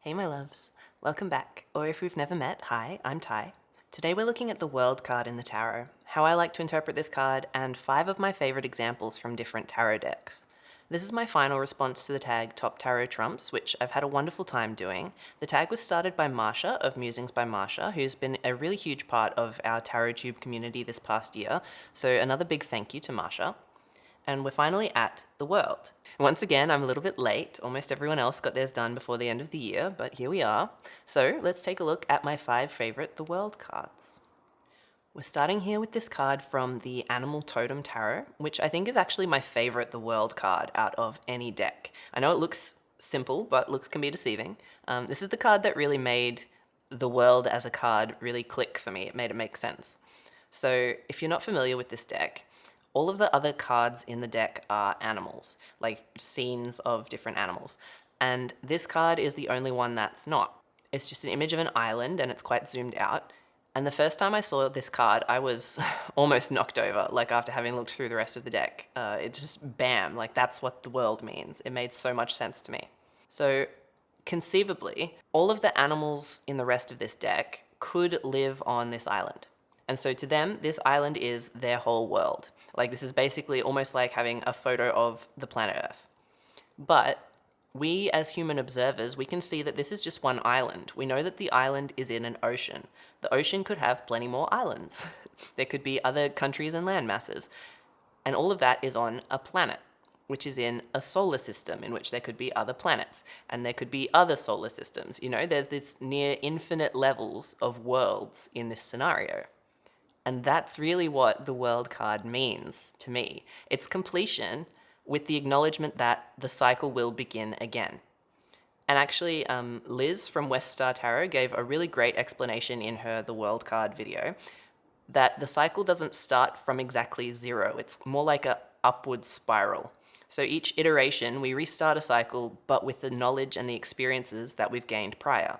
Hey my loves, welcome back, or if we've never met, hi, I'm Ty. Today we're looking at the World card in the tarot, how I like to interpret this card, and 5 of my favourite examples from different tarot decks. This is my final response to the tag Top Tarot Trumps, which I've had a wonderful time doing. The tag was started by Marsha of Musings by Marsha, who's been a really huge part of our TarotTube community this past year, so another big thank you to Marsha. And we're finally at the World. Once again, I'm a little bit late. Almost everyone else got theirs done before the end of the year, but here we are. So let's take a look at my 5 favorite The World cards. We're starting here with this card from the Animal Totem Tarot, which I think is actually my favorite The World card out of any deck. I know it looks simple, but looks can be deceiving. This is the card that really made the World as a card really click for me. It made it make sense. So if you're not familiar with this deck, all of the other cards in the deck are animals, like scenes of different animals. And this card is the only one that's not. It's just an image of an island and it's quite zoomed out. And the first time I saw this card, I was almost knocked over, like after having looked through the rest of the deck. It just, bam, like that's what the world means. It made so much sense to me. So conceivably, all of the animals in the rest of this deck could live on this island. And so to them, this island is their whole world. Like this is basically almost like having a photo of the planet Earth. But we as human observers, we can see that this is just one island. We know that the island is in an ocean. The ocean could have plenty more islands. There could be other countries and land masses. And all of that is on a planet, which is in a solar system in which there could be other planets. And there could be other solar systems. You know, there's this near infinite levels of worlds in this scenario. And that's really what the World card means to me. It's completion with the acknowledgement that the cycle will begin again. And actually, Liz from West Star Tarot gave a really great explanation in her The World card video that the cycle doesn't start from exactly 0. It's more like a upward spiral. So each iteration, we restart a cycle, but with the knowledge and the experiences that we've gained prior.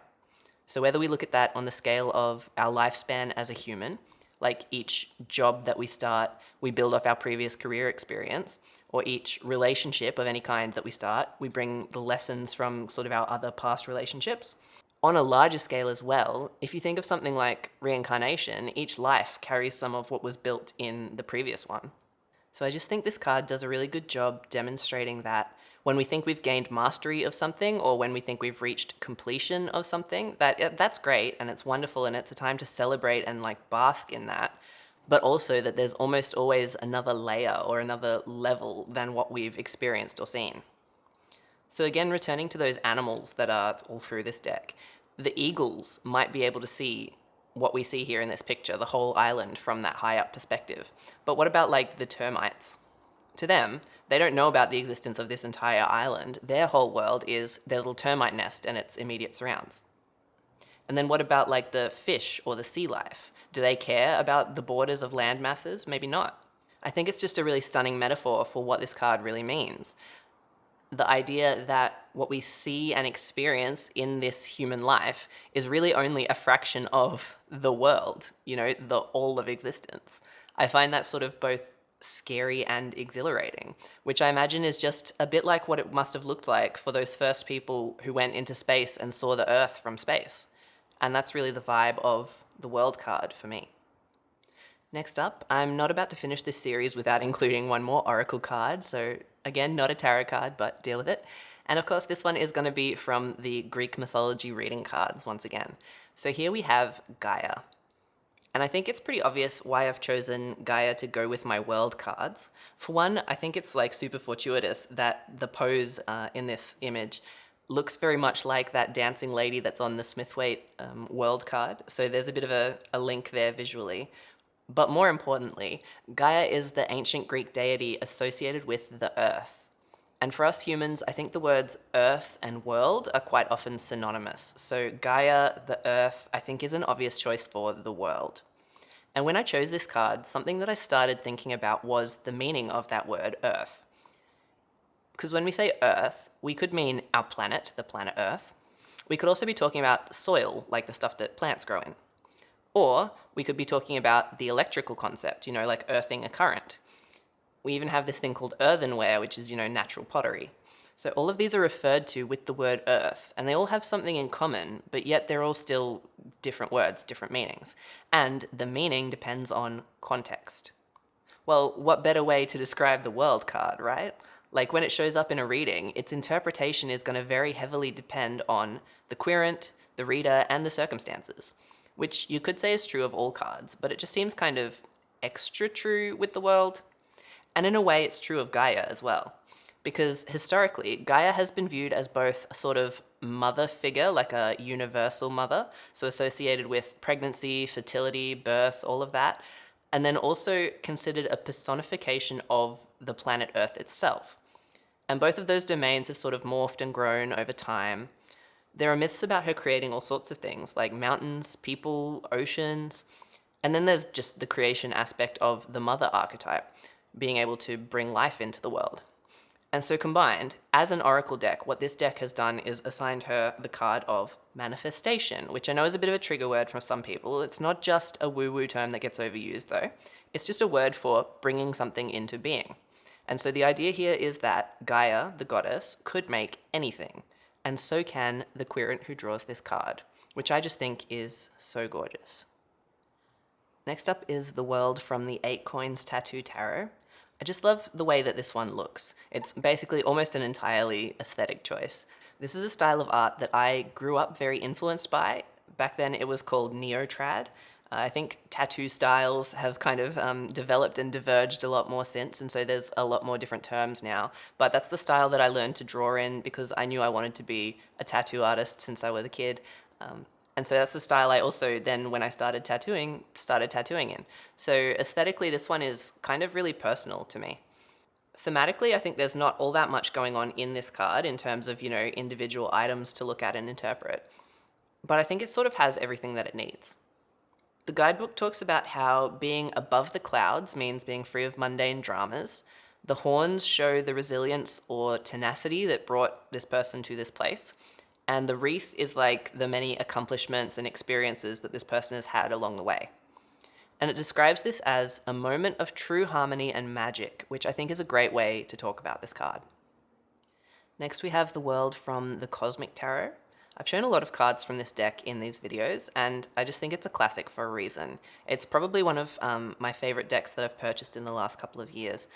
So whether we look at that on the scale of our lifespan as a human, like each job that we start, we build off our previous career experience, or each relationship of any kind that we start, we bring the lessons from sort of our other past relationships. On a larger scale as well, if you think of something like reincarnation, each life carries some of what was built in the previous one. So I just think this card does a really good job demonstrating that when we think we've gained mastery of something or when we think we've reached completion of something, that's great and it's wonderful and it's a time to celebrate and like bask in that. But also that there's almost always another layer or another level than what we've experienced or seen. So again, returning to those animals that are all through this deck, the eagles might be able to see what we see here in this picture, the whole island from that high up perspective. But what about like the termites? To them, they don't know about the existence of this entire island. Their whole world is their little termite nest and its immediate surrounds. And then what about like the fish or the sea life? Do they care about the borders of land masses? Maybe not. I think it's just a really stunning metaphor for what this card really means. The idea that what we see and experience in this human life is really only a fraction of the world, the all of existence. I find that sort of both scary and exhilarating, which I imagine is just a bit like what it must have looked like for those first people who went into space and saw the Earth from space. And that's really the vibe of the World card for me. Next up, I'm not about to finish this series without including one more oracle card, so again, not a tarot card, but deal with it. And of course, this one is going to be from the Greek mythology reading cards once again. So here we have Gaia. And I think it's pretty obvious why I've chosen Gaia to go with my World cards. For one, I think it's like super fortuitous that the pose in this image looks very much like that dancing lady that's on the Smithwaite World card. So there's a bit of a link there visually. But more importantly, Gaia is the ancient Greek deity associated with the earth. And for us humans, I think the words earth and world are quite often synonymous. So Gaia, the earth, I think is an obvious choice for the world. And when I chose this card, something that I started thinking about was the meaning of that word earth. Because when we say earth, we could mean our planet, the planet Earth. We could also be talking about soil, like the stuff that plants grow in. Or we could be talking about the electrical concept, like earthing a current. We even have this thing called earthenware, which is, natural pottery. So all of these are referred to with the word earth, and they all have something in common, but yet they're all still different words, different meanings. And the meaning depends on context. Well, what better way to describe the world card, right? Like when it shows up in a reading, its interpretation is going to very heavily depend on the querent, the reader, and the circumstances, which you could say is true of all cards, but it just seems kind of extra true with the world. And in a way, it's true of Gaia as well. Because historically, Gaia has been viewed as both a sort of mother figure, like a universal mother, so associated with pregnancy, fertility, birth, all of that, and then also considered a personification of the planet Earth itself. And both of those domains have sort of morphed and grown over time. There are myths about her creating all sorts of things, like mountains, people, oceans, and then there's just the creation aspect of the mother archetype, being able to bring life into the world. And so combined, as an oracle deck, what this deck has done is assigned her the card of manifestation, which I know is a bit of a trigger word for some people. It's not just a woo-woo term that gets overused, though. It's just a word for bringing something into being. And so the idea here is that Gaia, the goddess, could make anything, and so can the querent who draws this card, which I just think is so gorgeous. Next up is the world from the 8 Coins Tattoo Tarot. I just love the way that this one looks. It's basically almost an entirely aesthetic choice. This is a style of art that I grew up very influenced by. Back then it was called neo-trad. I think tattoo styles have kind of developed and diverged a lot more since, and so there's a lot more different terms now. But that's the style that I learned to draw in because I knew I wanted to be a tattoo artist since I was a kid. And so that's the style I also then, when I started tattooing in. So aesthetically, this one is kind of really personal to me. Thematically, I think there's not all that much going on in this card in terms of, individual items to look at and interpret. But I think it sort of has everything that it needs. The guidebook talks about how being above the clouds means being free of mundane dramas. The horns show the resilience or tenacity that brought this person to this place. And the wreath is like the many accomplishments and experiences that this person has had along the way. And it describes this as a moment of true harmony and magic, which I think is a great way to talk about this card. Next we have the world from the Cosmic Tarot. I've shown a lot of cards from this deck in these videos, and I just think it's a classic for a reason. It's probably one of my favorite decks that I've purchased in the last couple of years.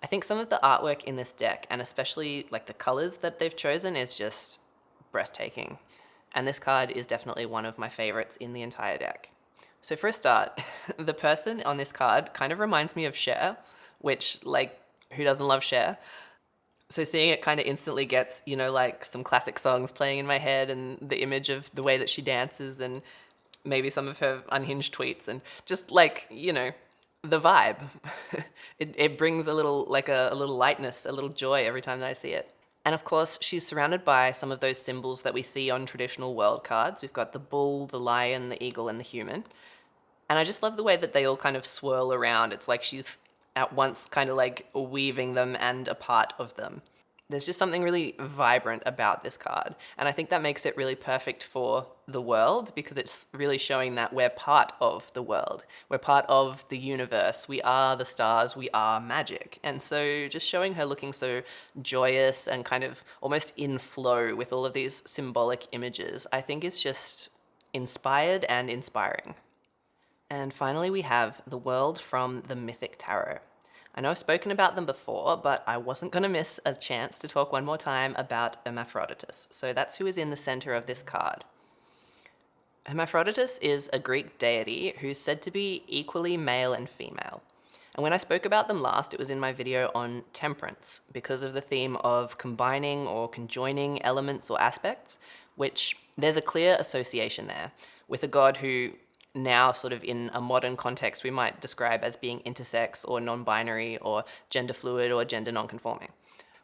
I think some of the artwork in this deck, and especially like the colors that they've chosen, is just breathtaking. And this card is definitely one of my favorites in the entire deck. So for a start, the person on this card kind of reminds me of Cher, which, who doesn't love Cher? So seeing it kind of instantly gets, some classic songs playing in my head and the image of the way that she dances and maybe some of her unhinged tweets and just the vibe. It brings a little lightness, a little joy every time that I see it. And of course, she's surrounded by some of those symbols that we see on traditional world cards. We've got the bull, the lion, the eagle, and the human. And I just love the way that they all kind of swirl around. It's like she's at once kind of like weaving them and a part of them. There's just something really vibrant about this card. And I think that makes it really perfect for the world because it's really showing that we're part of the world. We're part of the universe. We are the stars. We are magic. And so just showing her looking so joyous and kind of almost in flow with all of these symbolic images, I think is just inspired and inspiring. And finally, we have the world from the Mythic Tarot. I know I've spoken about them before, but I wasn't going to miss a chance to talk one more time about Hermaphroditus. So that's who is in the center of this card. Hermaphroditus is a Greek deity who's said to be equally male and female. And when I spoke about them last, it was in my video on temperance, because of the theme of combining or conjoining elements or aspects, which there's a clear association there with a god who now sort of in a modern context we might describe as being intersex or non-binary or gender fluid or gender non-conforming.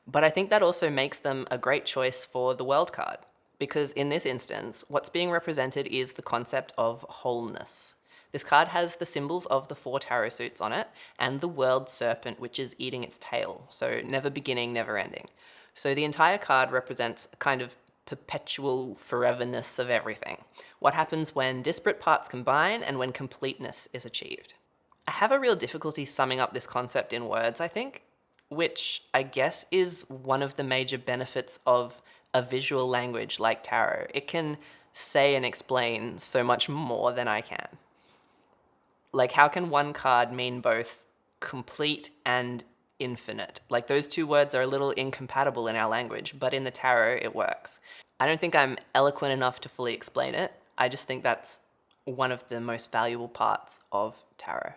But I think that also makes them a great choice for the world card, because in this instance, what's being represented is the concept of wholeness. This card has the symbols of the 4 tarot suits on it and the world serpent, which is eating its tail, so never beginning, never ending. So the entire card represents a kind of perpetual foreverness of everything. What happens when disparate parts combine and when completeness is achieved. I have a real difficulty summing up this concept in words, I think. which I guess is one of the major benefits of a visual language like tarot. It can say and explain so much more than I can. Like, how can one card mean both complete and infinite? Like, those two words are a little incompatible in our language, but in the tarot, it works. I don't think I'm eloquent enough to fully explain it. I just think that's one of the most valuable parts of tarot.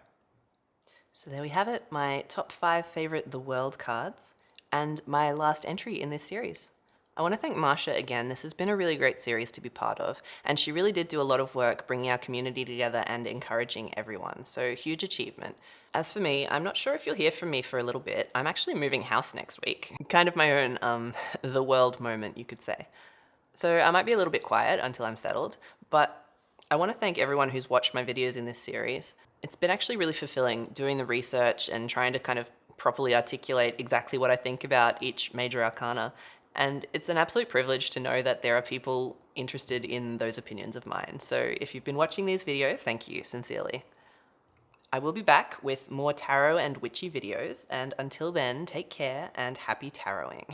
So there we have it, my top 5 favorite The World cards, and my last entry in this series. I want to thank Marsha again. This has been a really great series to be part of, and she really did do a lot of work bringing our community together and encouraging everyone, so huge achievement. As for me, I'm not sure if you'll hear from me for a little bit. I'm actually moving house next week. Kind of my own The World moment, you could say. So I might be a little bit quiet until I'm settled, but I want to thank everyone who's watched my videos in this series. It's been actually really fulfilling doing the research and trying to kind of properly articulate exactly what I think about each major arcana. And it's an absolute privilege to know that there are people interested in those opinions of mine. So if you've been watching these videos, thank you, sincerely. I will be back with more tarot and witchy videos, and until then, take care and happy taroting.